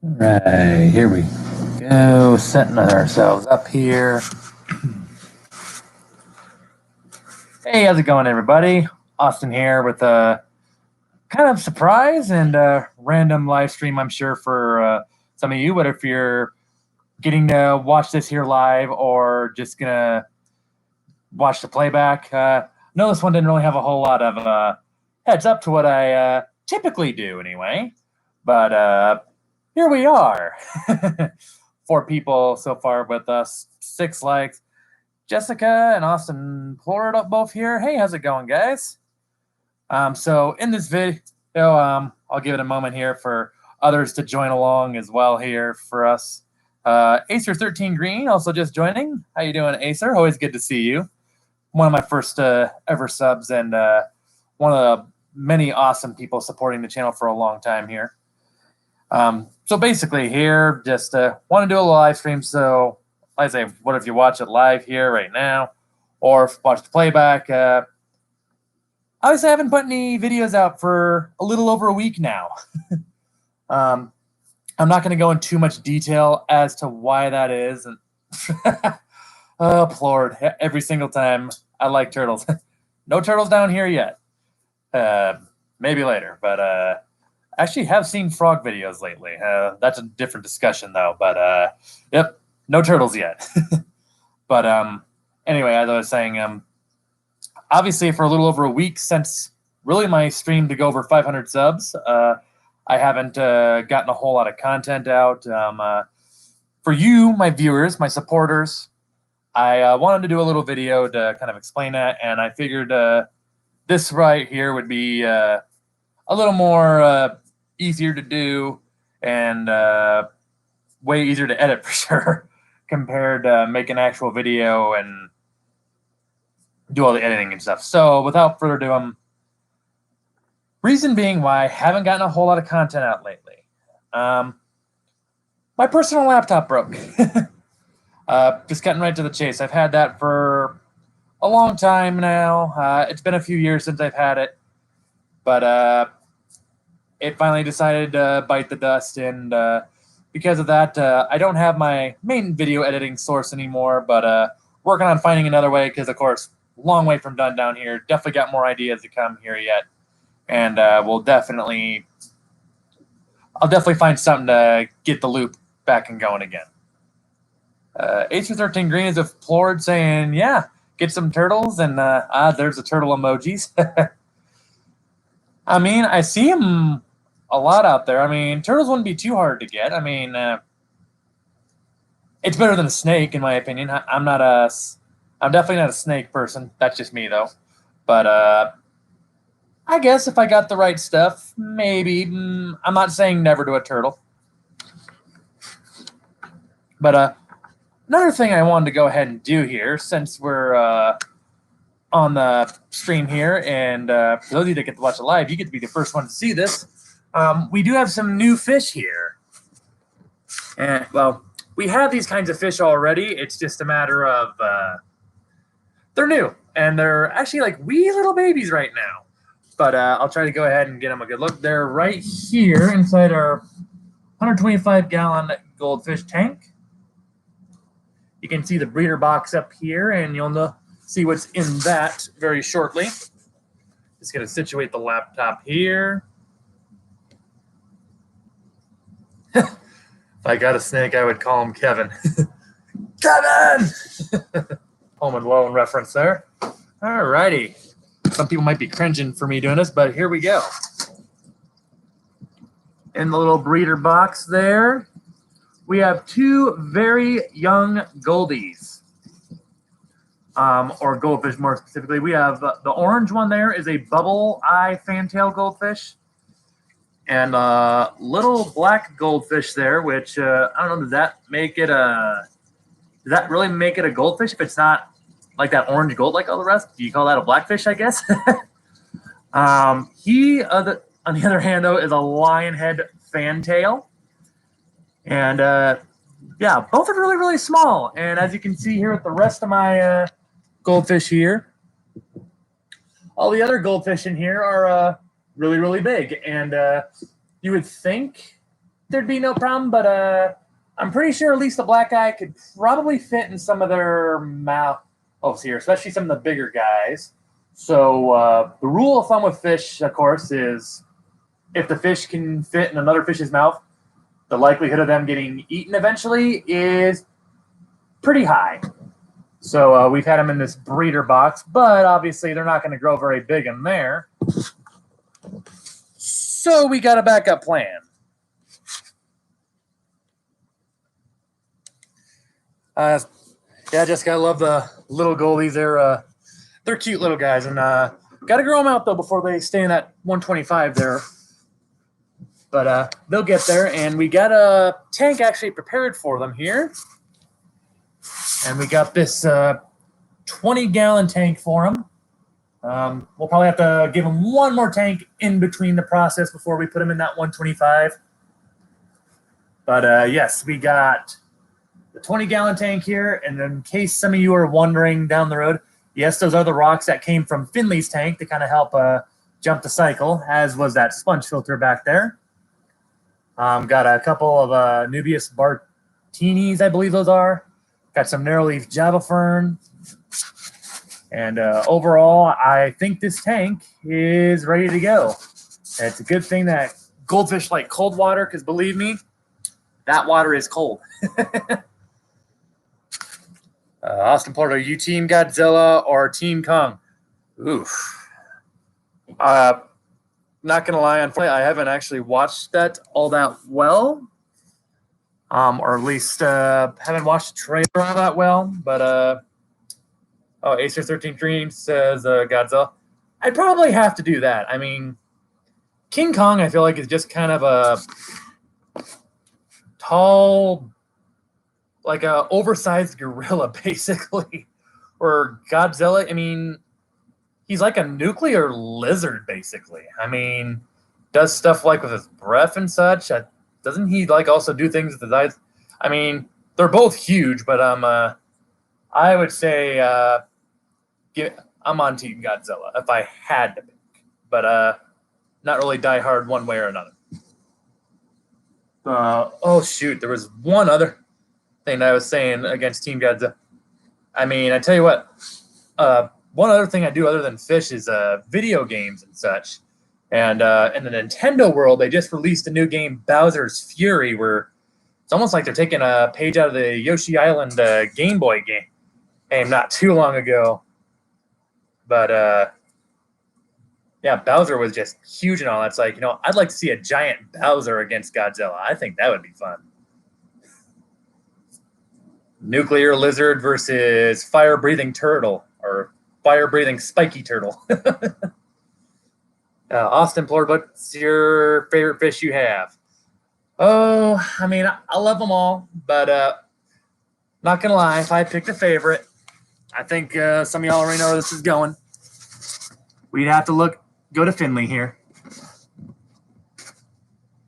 Right, here we go, setting ourselves up here. Hey, how's it going, everybody? Austin here with a kind of surprise and a random live stream, I'm sure, for some of you. But if you're getting to watch this here live or just gonna watch the playback, no, this one didn't really have a whole lot of heads up to what I typically do, anyway. But here we are. 4 people so far with us, 6 likes. Jessica and Austin Florida both here. Hey, how's it going, guys? So in this video, I'll give it a moment here for others to join along as well here for us. Acer13 Green also just joining. How you doing, Acer? Always good to see you. One of my first ever subs and one of the many awesome people supporting the channel for a long time here. So basically here, just want to do a live stream. So I say, what if you watch it live here right now, or watch the playback? Obviously, I haven't put any videos out for a little over a week now. I'm not going to go in too much detail as to why that is. And oh, Lord, every single time I like turtles. No turtles down here yet. Maybe later, but I actually have seen frog videos lately. That's a different discussion, though. But yep, no turtles yet. But anyway, as I was saying, obviously for a little over a week since really my stream to go over 500 subs, I haven't gotten a whole lot of content out. For you, my viewers, my supporters, I wanted to do a little video to kind of explain that, and I figured this right here would be a little more easier to do and way easier to edit for sure compared to make an actual video and do all the editing and stuff. So without further ado, reason being why I haven't gotten a whole lot of content out lately. My personal laptop broke. Just getting right to the chase. I've had that for a long time now. It's been a few years since I've had it, but it finally decided to bite the dust, and because of that, I don't have my main video editing source anymore, but working on finding another way because, of course, long way from done down here. Definitely got more ideas to come here yet, and I'll definitely find something to get the loop back and going again. Acer13 Green is applauded saying, yeah, get some turtles, and there's the turtle emojis. I mean, I see them a lot out there. I mean, turtles wouldn't be too hard to get. I mean, it's better than a snake, in my opinion. I'm definitely not a snake person. That's just me, though. But I guess if I got the right stuff, maybe. I'm not saying never to a turtle. But another thing I wanted to go ahead and do here, since we're on the stream here, and for those of you that get to watch it live, you get to be the first one to see this. We do have some new fish here. And, well, we have these kinds of fish already. It's just a matter of they're new, and they're actually like wee little babies right now. But I'll try to go ahead and get them a good look. They're right here inside our 125-gallon goldfish tank. You can see the breeder box up here, and you'll see what's in that very shortly. Just going to situate the laptop here. If I got a snake, I would call him Kevin. Kevin! Home Alone reference there. All righty. Some people might be cringing for me doing this, but here we go. In the little breeder box there, we have 2 very young Goldies. Or goldfish more specifically. We have the orange one there is a bubble eye fantail goldfish. And little black goldfish there, which I don't know, does that really make it a goldfish if it's not like that orange gold like all the rest? Do you call that a blackfish, I guess? He, on the other hand, though, is a lionhead fantail. And yeah, both are really, really small. And as you can see here with the rest of my goldfish here, all the other goldfish in here are really, really big. And you would think there'd be no problem, but I'm pretty sure at least the black eye could probably fit in some of their mouths here, especially some of the bigger guys. So the rule of thumb with fish, of course, is if the fish can fit in another fish's mouth, the likelihood of them getting eaten eventually is pretty high. So we've had them in this breeder box, but obviously they're not going to grow very big in there. So we got a backup plan. Yeah, Jessica, I love the little goldies. They're cute little guys, and got to grow them out though before they stay in that 125 there. But they'll get there, and we got a tank actually prepared for them here. And we got this 20-gallon tank for them. We'll probably have to give them one more tank in between the process before we put them in that 125. But yes, we got the 20-gallon tank here. And in case some of you are wondering down the road, yes, those are the rocks that came from Finley's tank to kind of help jump the cycle, as was that sponge filter back there. Got a couple of Nubius Bartinis, I believe those are. Got some narrowleaf Java fern. And overall, I think this tank is ready to go. And it's a good thing that goldfish like cold water, because believe me, that water is cold. Austin Porter, are you Team Godzilla or Team Kong? Oof. Not going to lie, unfortunately, I haven't actually watched that all that well. Or at least haven't watched the trailer all that well. But, Acer13 Dreams says Godzilla. I'd probably have to do that. I mean, King Kong, I feel like, is just kind of a tall, like a oversized gorilla, basically. Or Godzilla, I mean, he's like a nuclear lizard, basically. I mean, does stuff like with his breath and such. Doesn't he like also do things with his eyes? I mean, they're both huge, but I would say I'm on Team Godzilla if I had to pick, but not really die hard one way or another. Oh shoot, there was one other thing that I was saying against Team Godzilla. I mean, I tell you what, one other thing I do other than fish is video games and such. And in the Nintendo world, they just released a new game, Bowser's Fury, where it's almost like they're taking a page out of the Yoshi Island Game Boy game not too long ago. But yeah, Bowser was just huge and all. It's like, I'd like to see a giant Bowser against Godzilla. I think that would be fun. Nuclear lizard versus fire-breathing turtle, or fire-breathing spiky turtle. Austin Plord, what's your favorite fish you have? Oh, I mean, I love them all, but not going to lie, if I picked a favorite, I think some of y'all already know where this is going. We'd have to go to Finley here.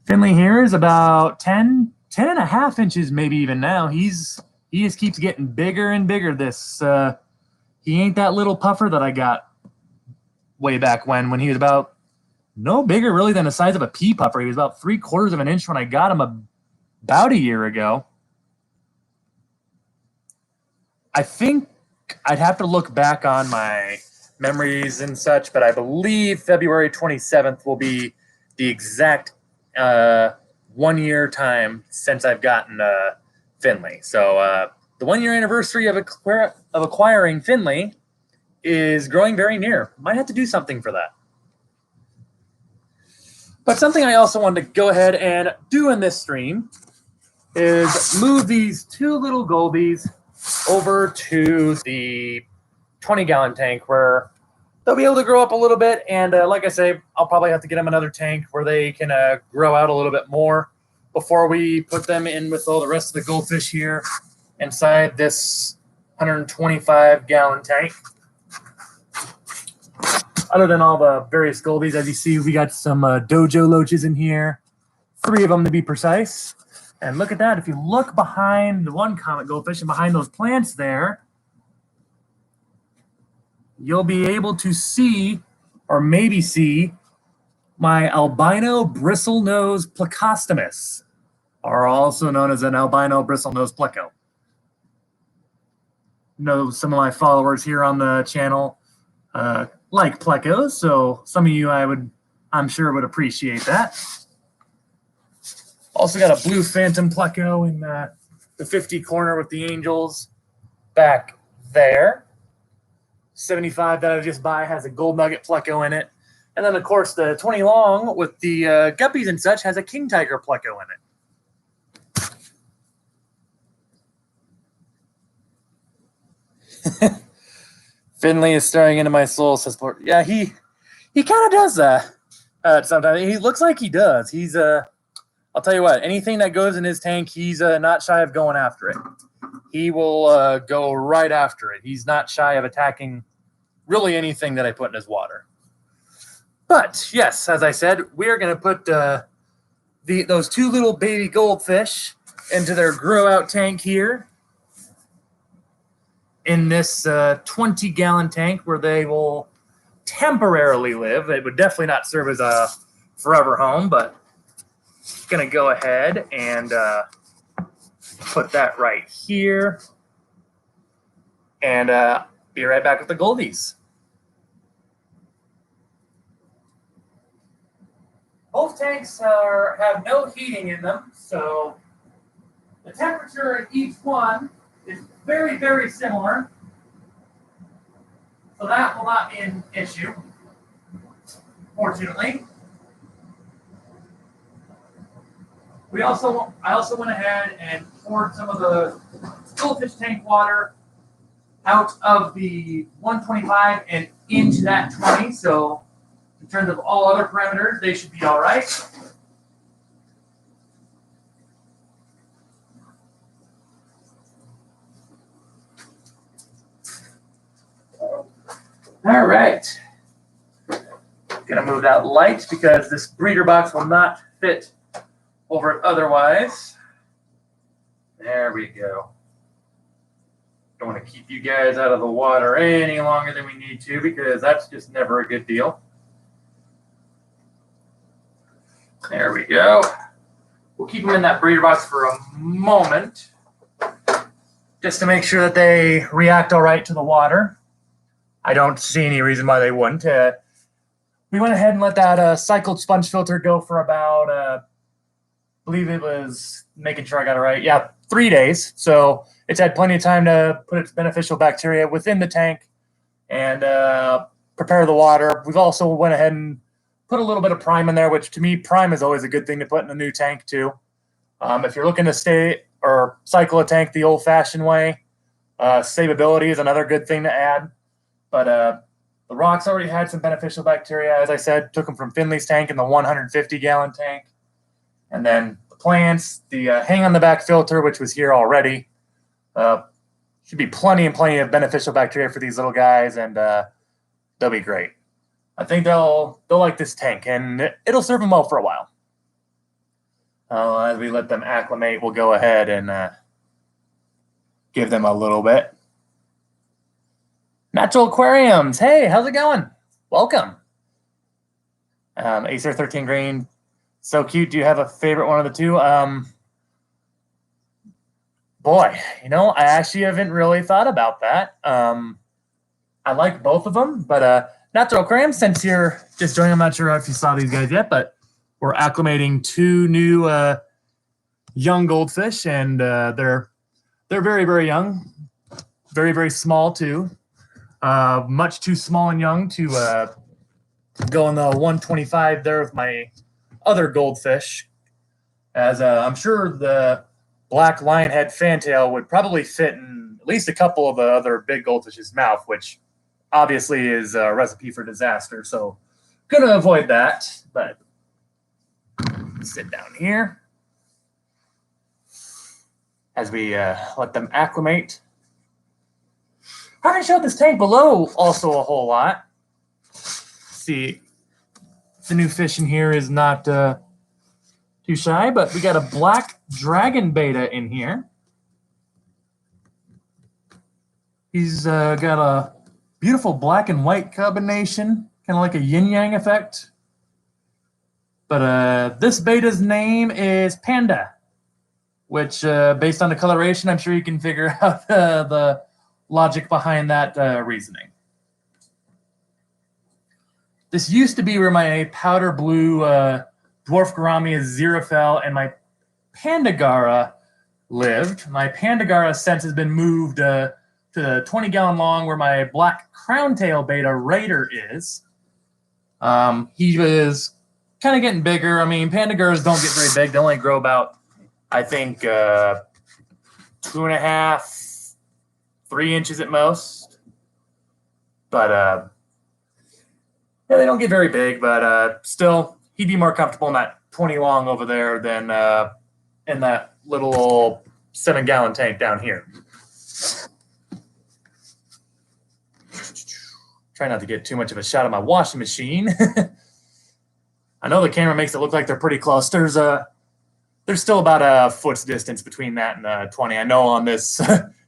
Finley here is about 10 and a half inches, maybe even now. He just keeps getting bigger and bigger. He ain't that little puffer that I got way back when he was about no bigger really than the size of a pea puffer. He was about 3/4 of an inch when I got him about a year ago. I think I'd have to look back on my memories and such, but I believe February 27th will be the exact 1 year time since I've gotten Finley. So the 1 year anniversary of acquiring Finley is growing very near. Might have to do something for that. But something I also wanted to go ahead and do in this stream is move these two little goldies over to the 20-gallon tank where they'll be able to grow up a little bit. And like I say, I'll probably have to get them another tank where they can grow out a little bit more before we put them in with all the rest of the goldfish here inside this 125-gallon tank. Other than all the various goldies, as you see, we got some dojo loaches in here. 3 of them to be precise. And look at that. If you look behind the one comet goldfish and behind those plants there, you'll be able to see, or maybe see, my albino bristlenose plecostomus. are also known as an albino bristlenose pleco. Know some of my followers here on the channel like plecos, so some of you I'm sure would appreciate that. Also got a blue phantom pleco in the 50 corner with the angels back there. 75 that I just buy has a gold nugget pleco in it. And then, of course, the 20 long with the guppies and such has a king tiger pleco in it. Finley is staring into my soul, says Port. Yeah, he kind of does that sometimes. He looks like he does. He's I'll tell you what, anything that goes in his tank, he's not shy of going after it. He will go right after it. He's not shy of attacking really anything that I put in his water. But yes, as I said, we're going to put those two little baby goldfish into their grow out tank here in this 20-gallon tank where they will temporarily live. It would definitely not serve as a forever home, but going to go ahead and put that right here and be right back with the Goldies. Both tanks have no heating in them, so the temperature in each one is very, very similar. So that will not be an issue, fortunately. I also went ahead and poured some of the goldfish tank water out of the 125 and into that 20. So in terms of all other parameters, they should be all right. All right. Gonna move that light because this breeder box will not fit over it otherwise. There we go. Don't want to keep you guys out of the water any longer than we need to because that's just never a good deal. There we go. We'll keep them in that breeder box for a moment just to make sure that they react all right to the water. I don't see any reason why they wouldn't. We went ahead and let that cycled sponge filter go for about, I believe it was, making sure I got it right, yeah, 3 days. So it's had plenty of time to put its beneficial bacteria within the tank and prepare the water. We've also went ahead and put a little bit of prime in there, which to me, prime is always a good thing to put in a new tank too. If you're looking to stay or cycle a tank the old-fashioned way, savability is another good thing to add. But the rocks already had some beneficial bacteria. As I said, took them from Finley's tank in the 150-gallon tank. And then the plants, the hang on the back filter, which was here already. Should be plenty of beneficial bacteria for these little guys, and they'll be great. I think they'll like this tank, and it'll serve them well for a while. As we let them acclimate, we'll go ahead and give them a little bit. Natural Aquariums, hey, how's it going? Welcome. Acer 13 Green, so cute. Do you have a favorite one of the two? Boy, I actually haven't really thought about that. I like both of them, but Natural Aquarium, since you're just joining, I'm not sure if you saw these guys yet, but we're acclimating 2 new young goldfish, and they're very, very young, very, very small too. Much too small and young to go in the 125 there with my other goldfish, as I'm sure the black lionhead fantail would probably fit in at least a couple of the other big goldfish's mouth, which obviously is a recipe for disaster. So gonna avoid that, but sit down here as we let them acclimate. I haven't showed this tank below also a whole lot. See, the new fish in here is not too shy, but we got a black dragon beta in here. He's got a beautiful black and white combination, kind of like a yin-yang effect. But this beta's name is Panda. which based on the coloration, I'm sure you can figure out the logic behind that reasoning. This used to be where my powder blue dwarf gourami Aziraphale and my Pandagara lived. My Pandagara since has been moved to the 20-gallon long where my black crown-tail beta Raider is. He was kind of getting bigger. I mean, Pandagaras don't get very big. They only grow about, I think, 2.5, 3 inches at most. But yeah, they don't get very big. But still, he'd be more comfortable in that 20 long over there than in that little 7-gallon tank down here. Try not to get too much of a shot of my washing machine. I know the camera makes it look like they're pretty close. There's still about a foot's distance between that and 20. I know on this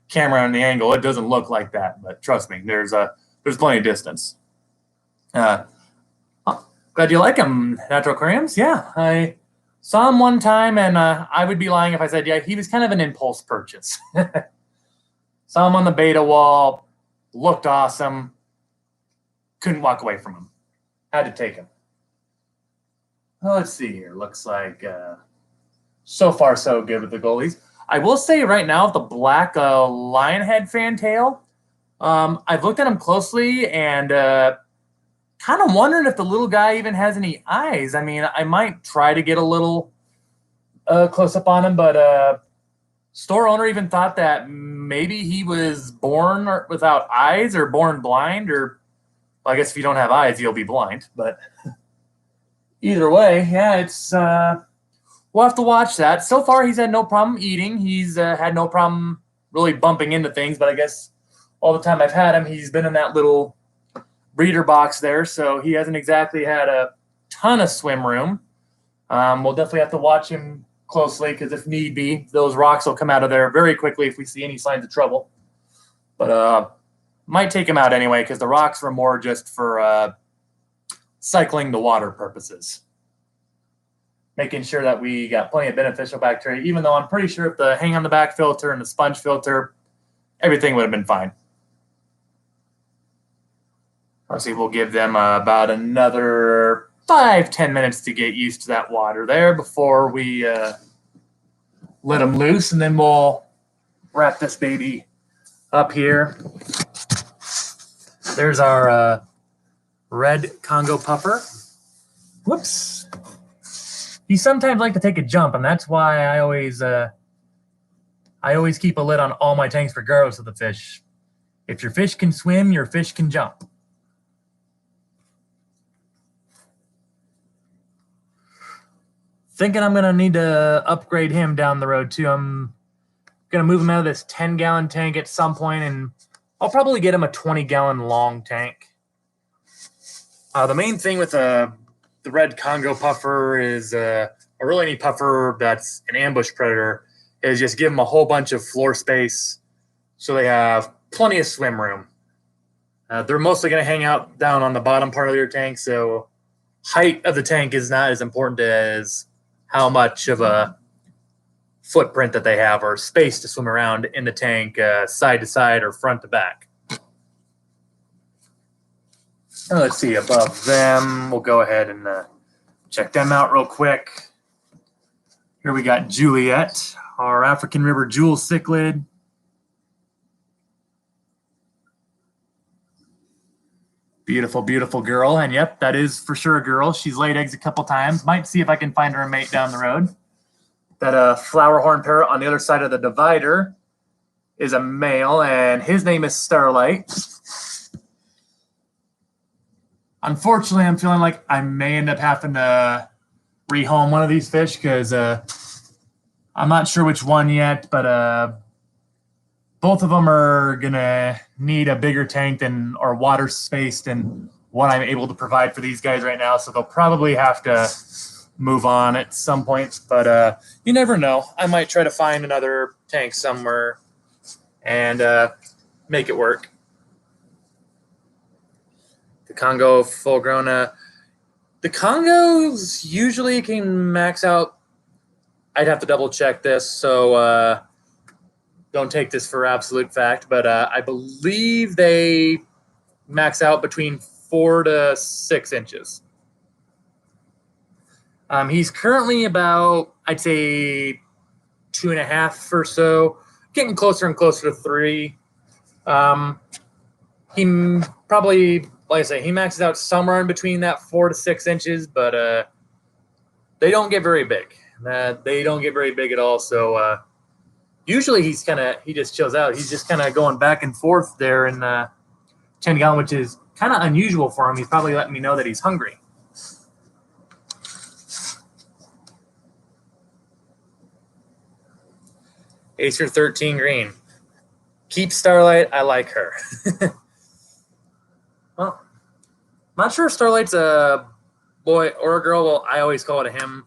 camera on the angle it doesn't look like that, but trust me, there's plenty of distance. Glad you like them, Natural Aquariums. Yeah, I saw him one time, and I would be lying if I said, yeah, he was kind of an impulse purchase. Saw him on the beta wall, looked awesome, couldn't walk away from him. Had to take him. Well, let's see here. Looks like so far so good with the Goldies. I will say right now, the black lionhead fantail, I've looked at him closely and kind of wondering if the little guy even has any eyes. I mean, I might try to get a little close up on him, but store owner even thought that maybe he was born without eyes or born blind, or well, I guess if you don't have eyes, you'll be blind. But either way, yeah, it's we'll have to watch that. So far, he's had no problem eating. He's had no problem really bumping into things, but I guess all the time I've had him, he's been in that little breeder box there, so he hasn't exactly had a ton of swim room. We'll definitely have to watch him closely because if need be, those rocks will come out of there very quickly if we see any signs of trouble. But might take him out anyway because the rocks were more just for cycling the water purposes. Making sure that we got plenty of beneficial bacteria, even though I'm pretty sure if the hang on the back filter and the sponge filter, everything would have been fine. Obviously, we'll give them about another 5-10 minutes to get used to that water there before we let them loose, and then we'll wrap this baby up here. There's our red Congo Puffer. Whoops. He sometimes like to take a jump, and that's why I always keep a lid on all my tanks regardless of the fish. If your fish can swim, your fish can jump. Thinking I'm going to need to upgrade him down the road, too. I'm going to move him out of this 10-gallon tank at some point, and I'll probably get him a 20-gallon long tank. The main thing with the red Congo Puffer is a really neat puffer that's an ambush predator is just give them a whole bunch of floor space so they have plenty of swim room. They're mostly going to hang out down on the bottom part of your tank, so height of the tank is not as important as how much of a footprint that they have or space to swim around in the tank, side to side or front to back. And let's see, above them, we'll go ahead and check them out real quick. Here we got Juliet, our African River Jewel cichlid. Beautiful, beautiful girl. And yep, that is for sure a girl. She's laid eggs a couple times. Might see if I can find her a mate down the road. That flower horn parrot on the other side of the divider is a male, and his name is Starlight. Unfortunately, I'm feeling like I may end up having to rehome one of these fish because I'm not sure which one yet, but both of them are going to need a bigger tank or water space than what I'm able to provide for these guys right now. So they'll probably have to move on at some point. But you never know. I might try to find another tank somewhere and make it work. The Congo full grown. The Congos usually can max out I'd have to double check this, so don't take this for absolute fact. But I believe they max out between 4 to 6 inches. He's currently about, I'd say, 2.5 or so, getting closer and closer to 3. He probably, like I say, he maxes out somewhere in between that 4 to 6 inches, but they don't get very big. They don't get very big at all. So usually he just chills out. He's just kind of going back and forth there in 10 gallon, which is kind of unusual for him. He's probably letting me know that he's hungry. Acer 13 green. Keep Starlight. I like her. Well, I'm not sure if Starlight's a boy or a girl. Well, I always call it a him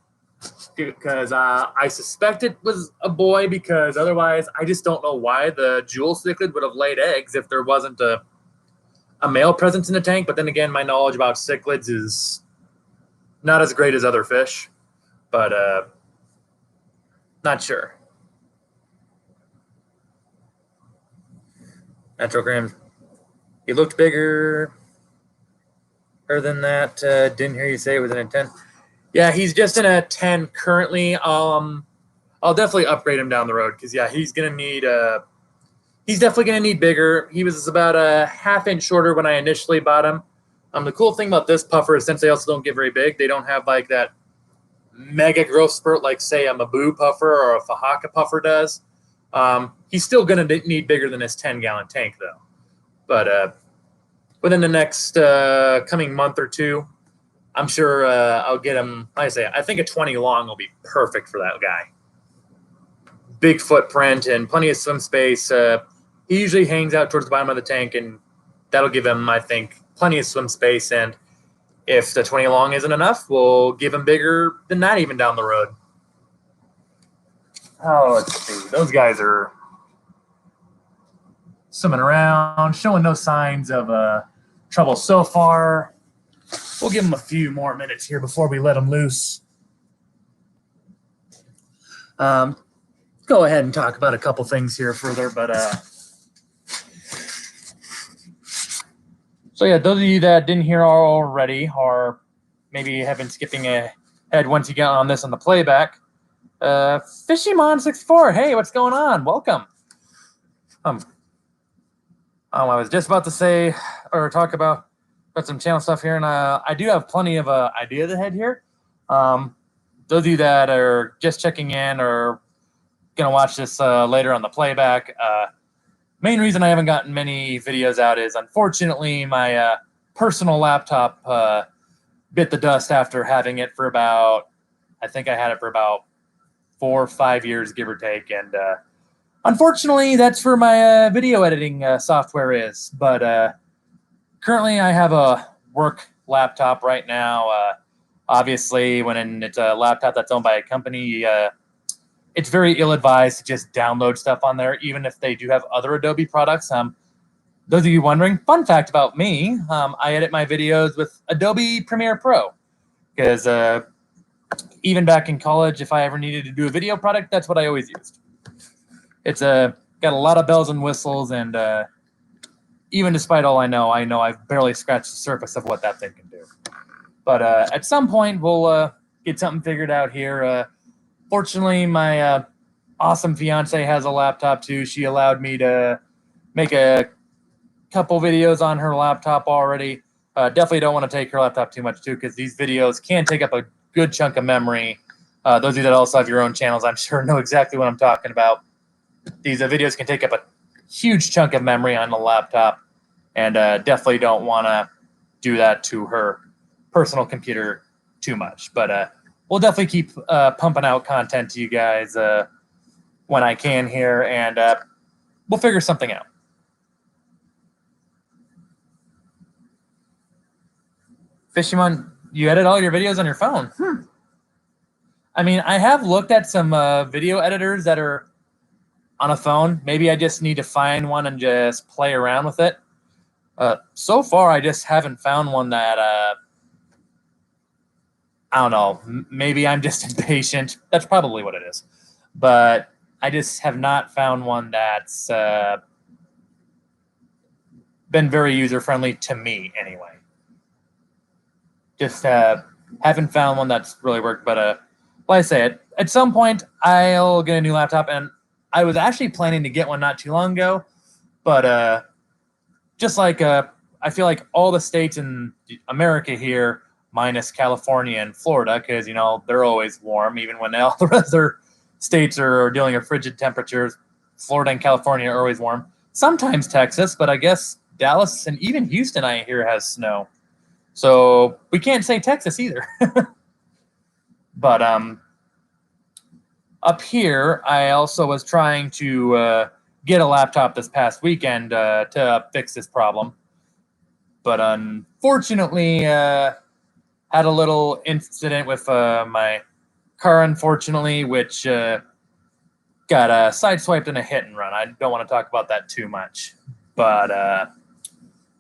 because I suspect it was a boy, because otherwise I just don't know why the jewel cichlid would have laid eggs if there wasn't a male presence in the tank. But then again, my knowledge about cichlids is not as great as other fish, but not sure. Metrogram, he looked bigger than that. Didn't hear you say it was in a 10. Yeah, he's just in a 10 currently. I'll definitely upgrade him down the road, because yeah, he's definitely gonna need bigger. He was about a ½ inch shorter when I initially bought him. The cool thing about this puffer is, since they also don't get very big, they don't have like that mega growth spurt like, say, a Mabu puffer or a Fahaka puffer does. He's still going to need bigger than his 10-gallon tank, though. But within the next coming month or two, I'm sure I'll get him. Like I say, I think a 20 long will be perfect for that guy. Big footprint and plenty of swim space. He usually hangs out towards the bottom of the tank, and that'll give him, I think, plenty of swim space. And if the 20 long isn't enough, we'll give him bigger than that even down the road. Oh, let's see. Those guys are swimming around, showing no signs of trouble so far. We'll give them a few more minutes here before we let them loose. Go ahead and talk about a couple things here further, but so yeah, those of you that didn't hear already, or maybe have been skipping ahead once you got on this on the playback, Fishymon64, hey, what's going on? Welcome. I was just about to say or talk about some channel stuff here, and I do have plenty of ideas ahead here. Those of you that are just checking in or gonna watch this later on the playback, main reason I haven't gotten many videos out is, unfortunately, my personal laptop bit the dust after having it for about, I think I had it for about 4 or 5 years, give or take, and unfortunately, that's where my video editing software is. But currently, I have a work laptop right now. Obviously, when it's a laptop that's owned by a company, it's very ill-advised to just download stuff on there, even if they do have other Adobe products. Those of you wondering, fun fact about me, I edit my videos with Adobe Premiere Pro, because even back in college, if I ever needed to do a video product, that's what I always used. It's got a lot of bells and whistles, and even despite all I know I've barely scratched the surface of what that thing can do. But at some point, we'll get something figured out here. Fortunately, my awesome fiance has a laptop too. She allowed me to make a couple videos on her laptop already. Definitely don't want to take her laptop too much too, because these videos can take up a good chunk of memory. Those of you that also have your own channels, I'm sure know exactly what I'm talking about. These videos can take up a huge chunk of memory on the laptop, and definitely don't want to do that to her personal computer too much. But we'll definitely keep pumping out content to you guys when I can here, and we'll figure something out. Fishymon, you edit all your videos on your phone? I mean, I have looked at some video editors that are on a phone. Maybe I just need to find one and just play around with it. So far, I just haven't found one that I don't know. Maybe I'm just impatient. That's probably what it is. But I just have not found one that's been very user-friendly to me, anyway. Just haven't found one that's really worked. But like I say, at some point, I'll get a new laptop. And I was actually planning to get one not too long ago. But just like I feel like all the states in America here, minus California and Florida, because they're always warm, even when all the other states are dealing with frigid temperatures. Florida and California are always warm. Sometimes Texas, but I guess Dallas and even Houston, I hear, has snow. So we can't say Texas either. But up here, I also was trying to get a laptop this past weekend to fix this problem. But unfortunately, had a little incident with my car, unfortunately, which got sideswiped in a hit and run. I don't want to talk about that too much, but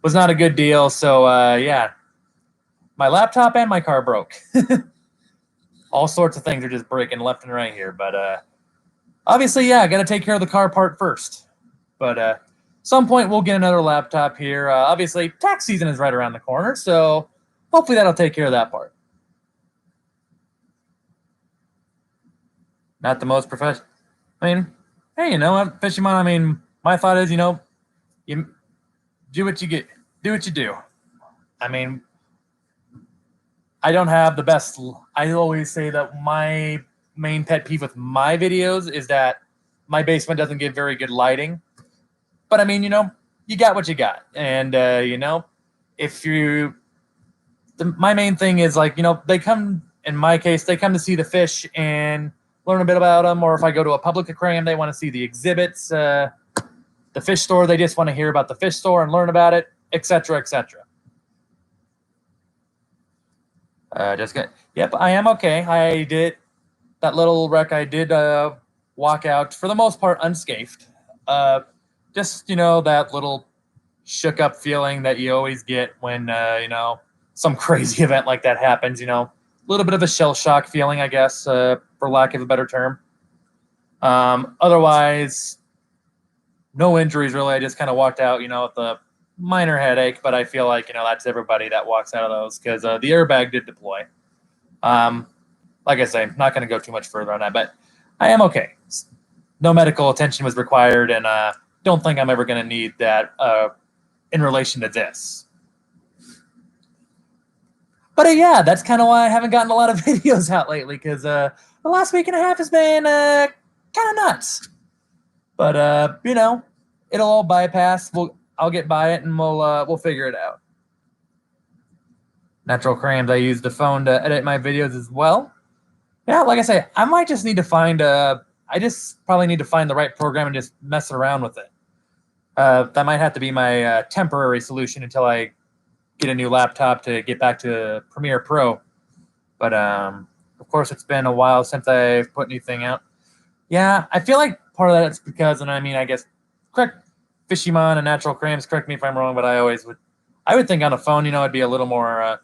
was not a good deal. So yeah, my laptop and my car broke. All sorts of things are just breaking left and right here. But obviously, yeah, I got to take care of the car part first. But some point we'll get another laptop here. Obviously, tax season is right around the corner, so hopefully that'll take care of that part. Not the most professional. I mean, hey, you know what, Fisherman? I mean, my thought is, you do what you get, do what you do. I mean, I don't have the best. I always say that my main pet peeve with my videos is that my basement doesn't get very good lighting. But I mean, you got what you got, and if my main thing is like, they come. In my case, they come to see the fish and learn a bit about them, or if I go to a public aquarium, they want to see the exhibits. The fish store, they just want to hear about the fish store and learn about it, etc., etc. Just good. Yep, I am okay. I did that little wreck. I did walk out for the most part unscathed. Just that little shook up feeling that you always get when some crazy event like that happens. A little bit of a shell shock feeling, I guess, for lack of a better term. Otherwise, no injuries really. I just kind of walked out, with a minor headache, but I feel like that's everybody that walks out of those, because the airbag did deploy. Like I say, I'm not going to go too much further on that, but I am okay. No medical attention was required, and don't think I'm ever going to need that in relation to this. But yeah, that's kind of why I haven't gotten a lot of videos out lately, because the last week and a half has been kind of nuts. But it'll all bypass. I'll get by it, and we'll figure it out. Natural crayons. I use the phone to edit my videos as well. Yeah, like I say, I might just need to find I just probably need to find the right program and just mess around with it. That might have to be my temporary solution until I get a new laptop to get back to Premiere Pro. But of course, it's been a while since I've put anything out. Yeah, I feel like part of that is because, and I mean, I guess, correct, Fishymon and Natural Crayons, correct me if I'm wrong, but I would think on a phone, it'd be a little more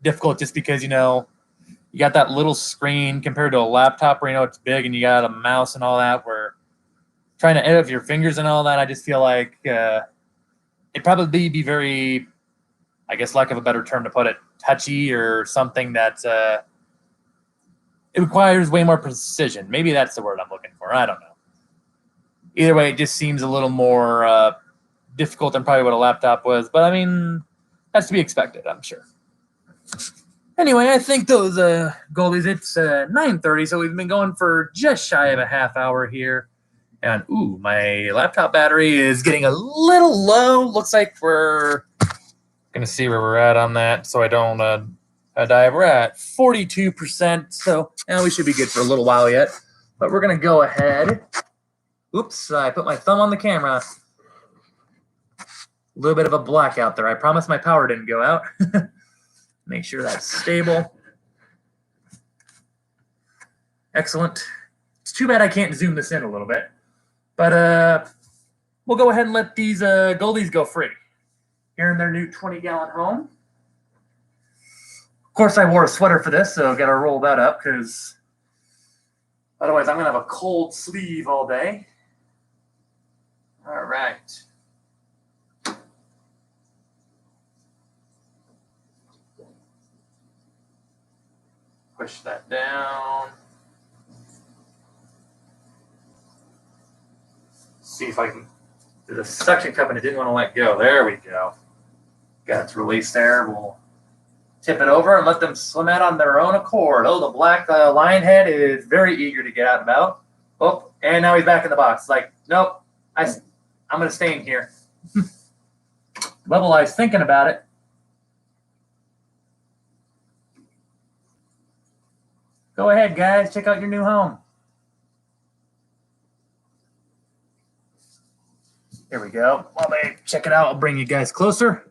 difficult, just because, you got that little screen compared to a laptop where, it's big and you got a mouse and all that, where trying to edit with your fingers and all that, I just feel like it'd probably be very, I guess, lack of a better term to put it, touchy, or something that it requires way more precision. Maybe that's the word I'm looking for. I don't know. Either way, it just seems a little more difficult than probably what a laptop was. But I mean, that's to be expected, I'm sure. Anyway, I think those Goldies, it's 9:30, so we've been going for just shy of a half hour here. And, ooh, my laptop battery is getting a little low. Looks like we're going to see where we're at on that, so I don't dive. We're at 42%, so we should be good for a little while yet. But we're going to go ahead. Oops, I put my thumb on the camera. A little bit of a blackout there. I promise my power didn't go out. Make sure that's stable. Excellent. It's too bad I can't zoom this in a little bit. But we'll go ahead and let these Goldies go free here in their new 20-gallon home. Of course, I wore a sweater for this, so got to roll that up because otherwise I'm going to have a cold sleeve all day. All right. Push that down. See if I can do the suction cup, and it didn't want to let go. There we go. Got its release there. We'll tip it over and let them swim out on their own accord. Oh, the black lion head is very eager to get out and about. Oh, and now he's back in the box. Like, nope, I'm going to stay in here. Bubble Eye's thinking about it. Go ahead, guys. Check out your new home. Here we go. While they check it out, I'll bring you guys closer.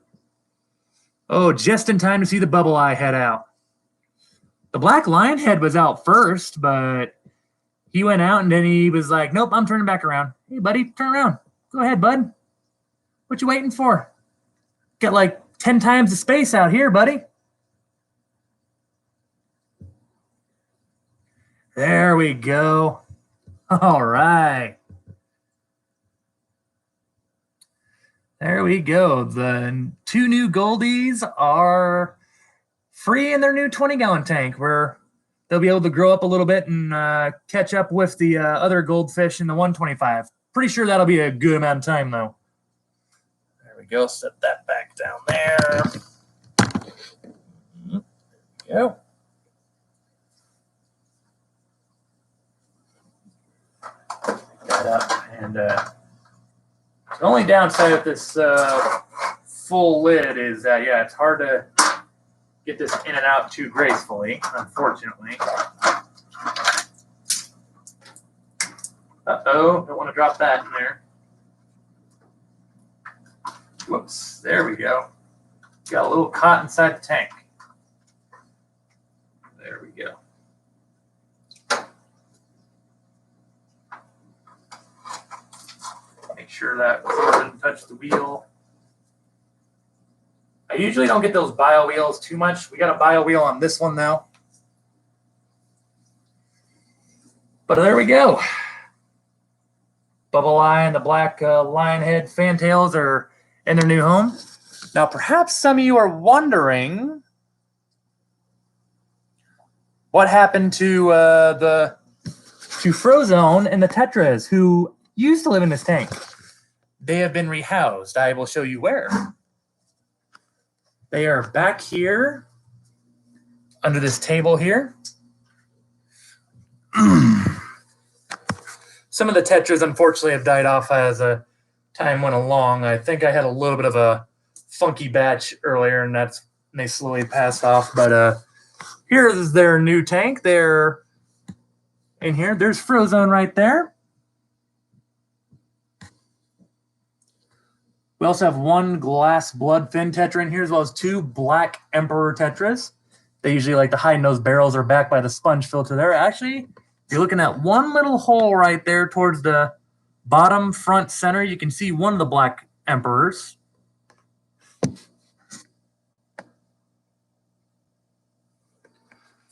Oh, just in time to see the Bubble Eye head out. The black lion head was out first, but he went out and then he was like, nope, I'm turning back around. Hey, buddy, turn around. Go ahead, bud. What you waiting for? Got like 10 times the space out here, buddy. There we go. All right. There we go. The 2 new Goldies are free in their new 20-gallon tank where they'll be able to grow up a little bit and catch up with the other goldfish in the 125. Pretty sure that'll be a good amount of time, though. There we go. Set that back down there. There we go. That up. And the only downside of this full lid is that, yeah, it's hard to get this in and out too gracefully, unfortunately. Uh-oh, don't want to drop that in there. Whoops, there we go. Got a little caught inside the tank. There we go. Make sure that doesn't touch the wheel. I usually don't get those bio wheels too much. We got a bio wheel on this one now. But there we go. Bubble Eye and the black lion head fantails are in their new home. Now, perhaps some of you are wondering what happened to Frozone and the Tetras, who used to live in this tank. They have been rehoused. I will show you where. They are back here under this table here. Some of the Tetras, unfortunately, have died off as time went along. I think I had a little bit of a funky batch earlier, and they slowly passed off. But here is their new tank. They're in here. There's Frozone right there. We also have 1 glass bloodfin Tetra in here, as well as 2 black Emperor Tetras. They usually like to hide in those barrels or back by the sponge filter there. Actually, if you're looking at one little hole right there towards the bottom front center, you can see one of the black Emperors.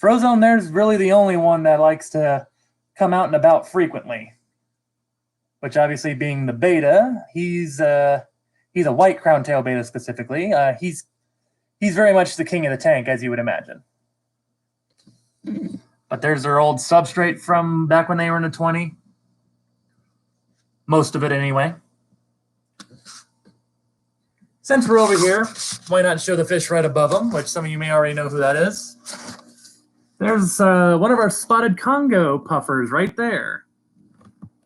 Frozone there's really the only one that likes to come out and about frequently, which obviously being the beta, he's a white crown tail beta specifically. He's very much the king of the tank, as you would imagine. But there's their old substrate from back when they were in the 20. Most of it anyway. Since we're over here, why not show the fish right above them, which some of you may already know who that is. There's one of our spotted Congo puffers right there.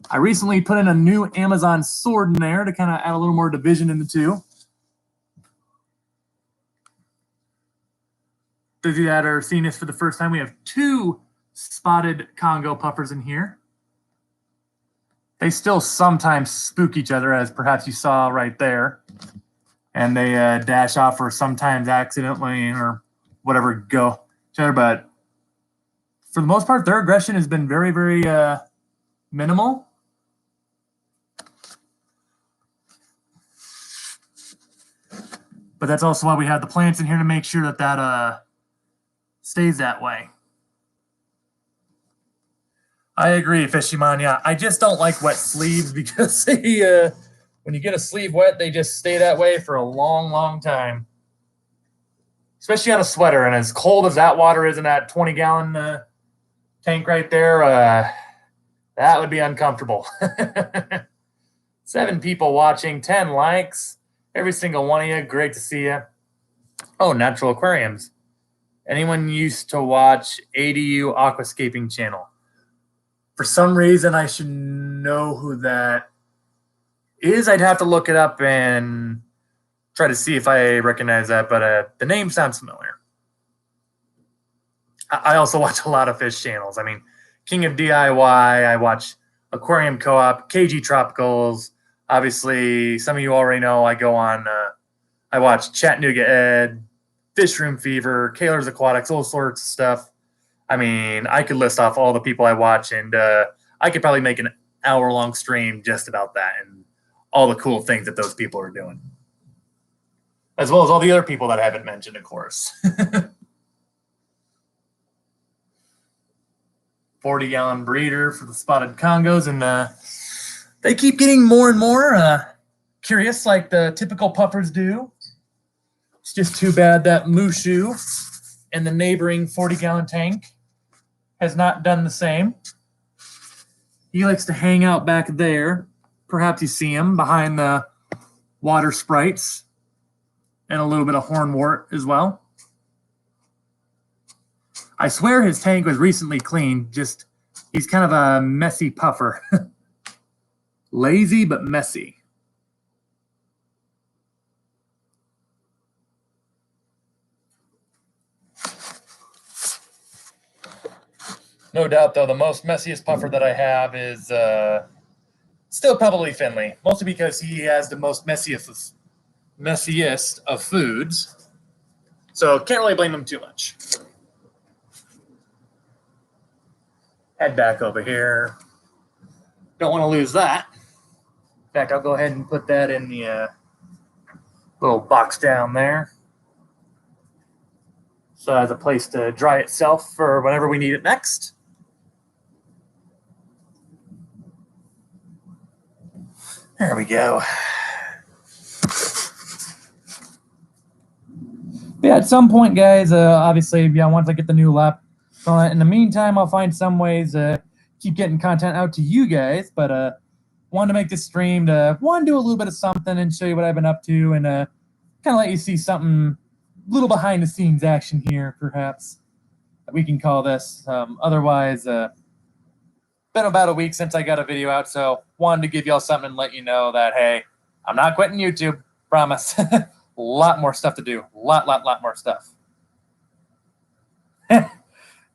I recently put in a new Amazon sword in there to kind of add a little more division in the two. Those of you that are seeing this for the first time, we have 2 spotted Congo puffers in here. They still sometimes spook each other, as perhaps you saw right there. And they dash off or sometimes accidentally or whatever go each other. But for the most part, their aggression has been very, very minimal. But that's also why we have the plants in here to make sure that stays that way. I agree, Fishimon. Yeah, I just don't like wet sleeves because they, when you get a sleeve wet, they just stay that way for a long, long time. Especially on a sweater, and as cold as that water is in that 20-gallon tank right there, that would be uncomfortable. 7 people watching, 10 likes. Every single one of you, great to see you. Oh, Natural Aquariums. Anyone used to watch ADU Aquascaping channel? For some reason, I should know who that is. I'd have to look it up and try to see if I recognize that, but the name sounds familiar. I also watch a lot of fish channels. I mean, King of DIY, I watch Aquarium Co-op, KG Tropicals. Obviously, some of you already know I go on, I watch Chattanooga Ed, Fish Room Fever, Kaler's Aquatics, all sorts of stuff. I mean, I could list off all the people I watch, and I could probably make an hour-long stream just about that and all the cool things that those people are doing. As well as all the other people that I haven't mentioned, of course. 40-gallon breeder for the spotted Congos, and they keep getting more and more curious, like the typical puffers do. It's just too bad that Mushu and the neighboring 40-gallon tank has not done the same. He likes to hang out back there. Perhaps you see him behind the water sprites and a little bit of hornwort as well. I swear his tank was recently cleaned. Just, he's kind of a messy puffer. Lazy but messy. No doubt, though, the most messiest puffer that I have is still probably Finley, mostly because he has the most messiest of foods. So can't really blame him too much. Head back over here. Don't want to lose that. In fact, I'll go ahead and put that in the little box down there. So it has a place to dry itself for whenever we need it next. There we go. Yeah, at some point, guys, obviously, yeah, once I get the new lap, in the meantime, I'll find some ways to keep getting content out to you guys, but wanted to make this stream to, one, do a little bit of something and show you what I've been up to, and kind of let you see something, little behind-the-scenes action here, perhaps, we can call this. Otherwise, been about a week since I got a video out, so wanted to give y'all something and let you know that, hey, I'm not quitting YouTube, promise. A lot more stuff to do. Lot more stuff.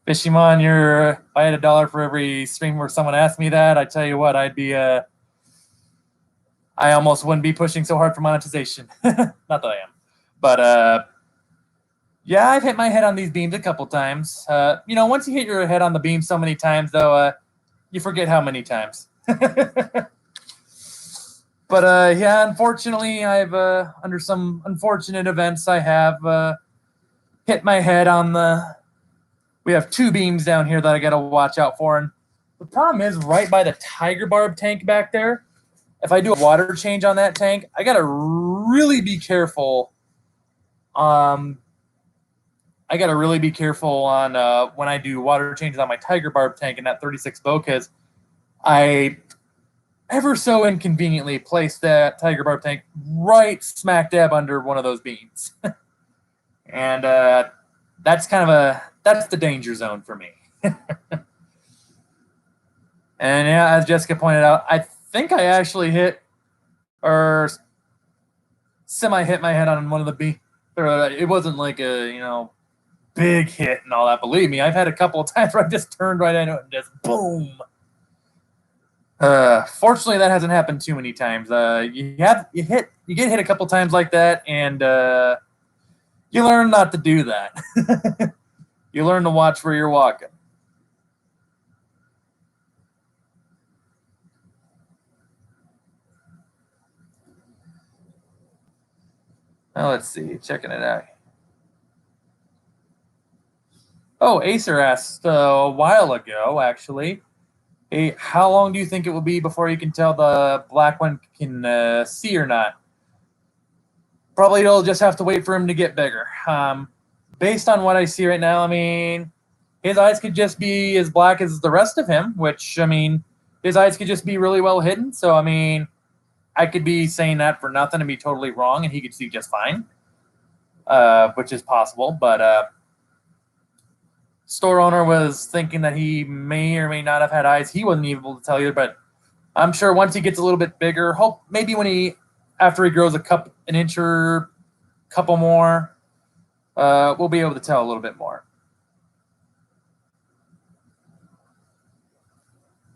Fishimon, if I had $1 for every stream where someone asked me that, I tell you what, I'd be, I almost wouldn't be pushing so hard for monetization. Not that I am. But, yeah, I've hit my head on these beams a couple times. You know, once you hit your head on the beam so many times, though, you forget how many times. But, yeah, unfortunately, I've, under some unfortunate events, I have hit my head on we have 2 beams down here that I got to watch out for. And the problem is, right by the tiger barb tank back there, if I do a water change on that tank, I got to really be careful. I got to really be careful on when I do water changes on my tiger barb tank in that 36 bow, because I ever so inconveniently placed that tiger barb tank right smack dab under one of those beams. And that's kind of that's the danger zone for me. And yeah, as Jessica pointed out, I think I actually hit or semi-hit my head on one of the beams. It wasn't like a, big hit and all that. Believe me, I've had a couple of times where I just turned right into it and just boom. Fortunately, that hasn't happened too many times. You get hit a couple times like that, and you learn not to do that. You learn to watch where you're walking. Now let's see, checking it out. Oh, Acer asked a while ago, actually. Hey, how long do you think it will be before you can tell the black one can see or not? Probably you'll just have to wait for him to get bigger. Based on what I see right now, I mean, his eyes could just be as black as the rest of him, which, I mean, his eyes could just be really well hidden. So, I mean, I could be saying that for nothing and be totally wrong, and he could see just fine, which is possible. But store owner was thinking that he may or may not have had eyes. He wasn't able to tell you, but I'm sure once he gets a little bit bigger, hope maybe after he grows an inch or couple more, we'll be able to tell a little bit more.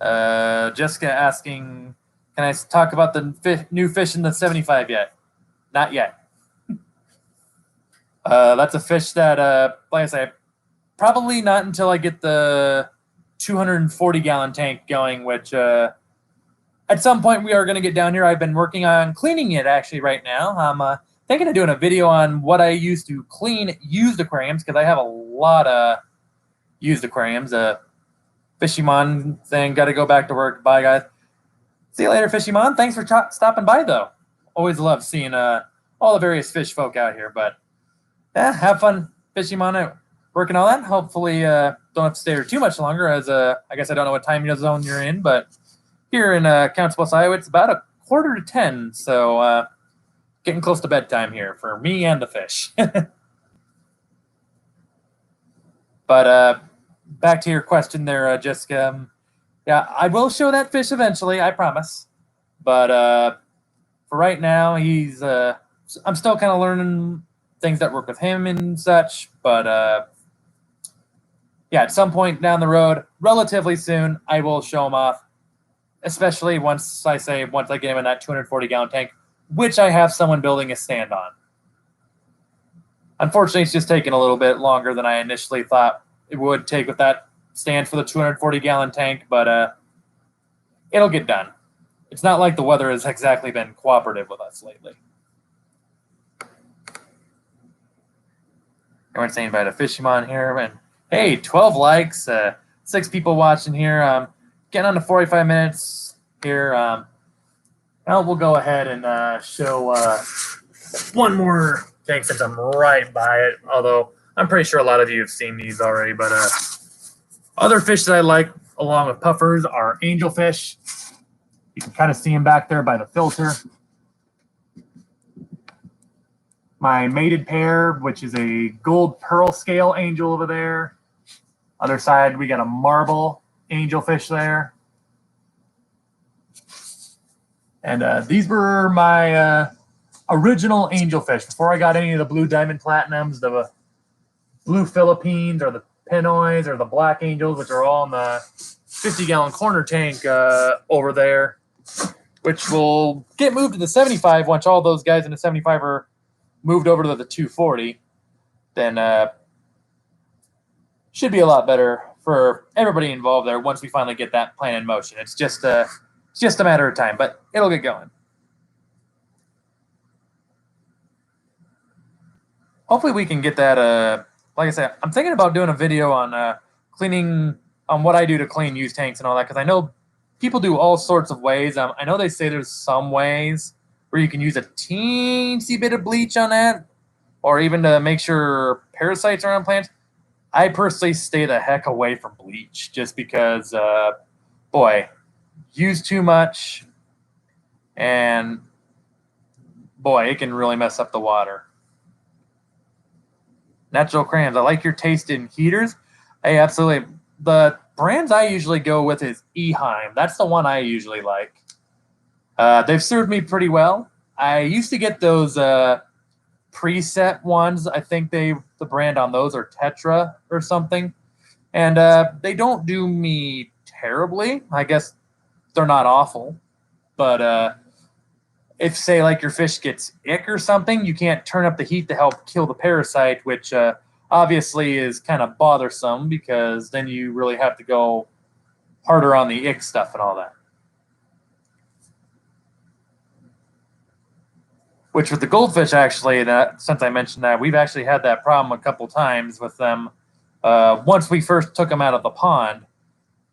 Jessica asking, can I talk about the new fish in the 75 yet? Not yet. That's a fish that, like I say, probably not until I get the 240-gallon tank going, which at some point we are going to get down here. I've been working on cleaning it actually right now. I'm thinking of doing a video on what I use to clean used aquariums because I have a lot of used aquariums. Fishymon saying, got to go back to work. Bye, guys. See you later, Fishymon. Thanks for stopping by, though. Always love seeing all the various fish folk out here. But yeah, have fun, Fishymon, working all that. Hopefully, don't have to stay here too much longer. As I guess I don't know what time zone you're in, but here in Council Bluffs, Iowa, it's about 9:45, so getting close to bedtime here for me and the fish. But back to your question there, Jessica. Yeah, I will show that fish eventually, I promise. But for right now, I'm still kind of learning things that work with him and such. But yeah, at some point down the road, relatively soon, I will show him off. Especially once I get him in that 240-gallon tank, which I have someone building a stand on. Unfortunately, it's just taking a little bit longer than I initially thought it would take with that stand for the 240-gallon tank, but it'll get done. It's not like the weather has exactly been cooperative with us lately. Everyone's saying about a Fishymon here, and hey, 12 likes, 6 people watching here. Getting on to 45 minutes here. Now we'll go ahead and show one more tank since I'm right by it, although I'm pretty sure a lot of you have seen these already. But other fish that I like along with puffers are angelfish. You can kind of see them back there by the filter. My mated pair, which is a gold pearl scale angel over there. Other side, we got a marble angelfish there. And these were my original angelfish before I got any of the blue diamond platinums, the blue Philippines, or the pinoys, or the black angels, which are all in the 50-gallon corner tank over there, which will get moved to the 75 once all those guys in the 75 are moved over to the 240. Then should be a lot better for everybody involved there once we finally get that plan in motion. It's just a matter of time, but it'll get going. Hopefully we can get that. Like I said, I'm thinking about doing a video on cleaning, on what I do to clean used tanks and all that, because I know people do all sorts of ways. I know they say there's some ways where you can use a teensy bit of bleach on that, or even to make sure parasites are on plants. I personally stay the heck away from bleach just because, boy, use too much, and boy, it can really mess up the water. Natural crayons. I like your taste in heaters. Hey, absolutely. The brands I usually go with is Eheim. That's the one I usually like. They've served me pretty well. I used to get those preset ones. I think the brand on those are Tetra or something. And they don't do me terribly. I guess they're not awful. But if, say, like your fish gets ick or something, you can't turn up the heat to help kill the parasite, which obviously is kind of bothersome because then you really have to go harder on the ick stuff and all that. Which with the goldfish, actually, since I mentioned that, we've actually had that problem a couple times with them. Once we first took them out of the pond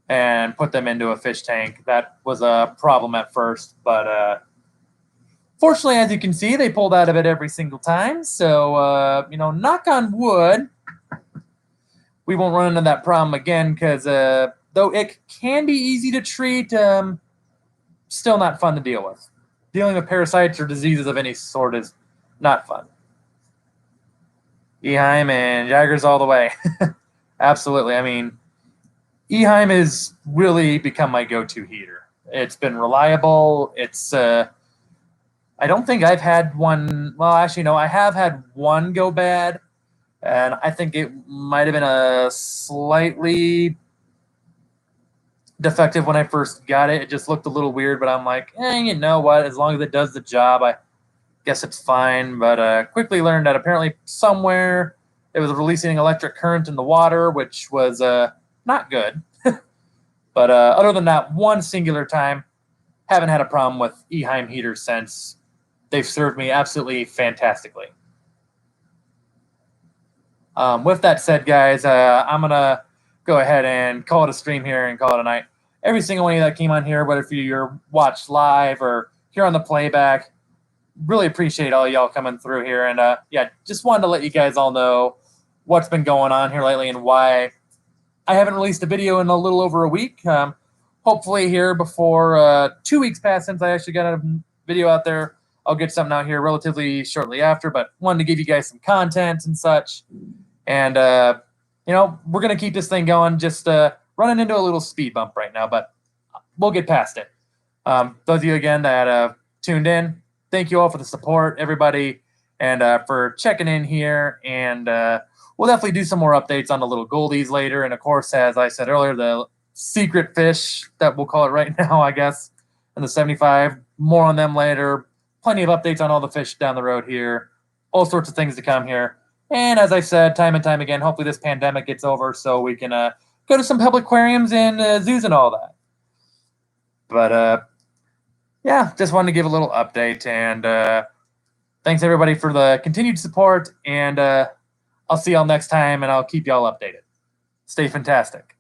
and put them into a fish tank, that was a problem at first, but fortunately, as you can see, they pulled out of it every single time. So, knock on wood, we won't run into that problem again because though it can be easy to treat, still not fun to deal with. Dealing with parasites or diseases of any sort is not fun. Eheim and Jaggers all the way. Absolutely. I mean, Eheim has really become my go-to heater. It's been reliable. It's I don't think I've had one. Well, actually, no, I have had one go bad, and I think it might have been a slightly defective when I first got it. It just looked a little weird, but I'm like, you know what? As long as it does the job, I guess it's fine. But quickly learned that apparently somewhere it was releasing electric current in the water, which was not good. But other than that one singular time, haven't had a problem with Eheim heaters since. They've served me absolutely fantastically. With that said, guys, I'm going to go ahead and call it a stream here and call it a night. Every single one of you that came on here, whether if you're watched live or here on the playback, really appreciate all y'all coming through here. And yeah, just wanted to let you guys all know what's been going on here lately and why I haven't released a video in a little over a week. Hopefully here before 2 weeks pass since I actually got a video out there, I'll get something out here relatively shortly after, but wanted to give you guys some content and such. And, we're going to keep this thing going, just running into a little speed bump right now, but we'll get past it. Those of you, again, that tuned in, thank you all for the support, everybody, and for checking in here. And we'll definitely do some more updates on the little Goldies later. And, of course, as I said earlier, the secret fish that we'll call it right now, I guess, and the 75, more on them later. Plenty of updates on all the fish down the road here. All sorts of things to come here. And as I said, time and time again, hopefully this pandemic gets over so we can go to some public aquariums and zoos and all that. But, yeah, just wanted to give a little update. And thanks, everybody, for the continued support. And I'll see y'all next time, and I'll keep y'all updated. Stay fantastic.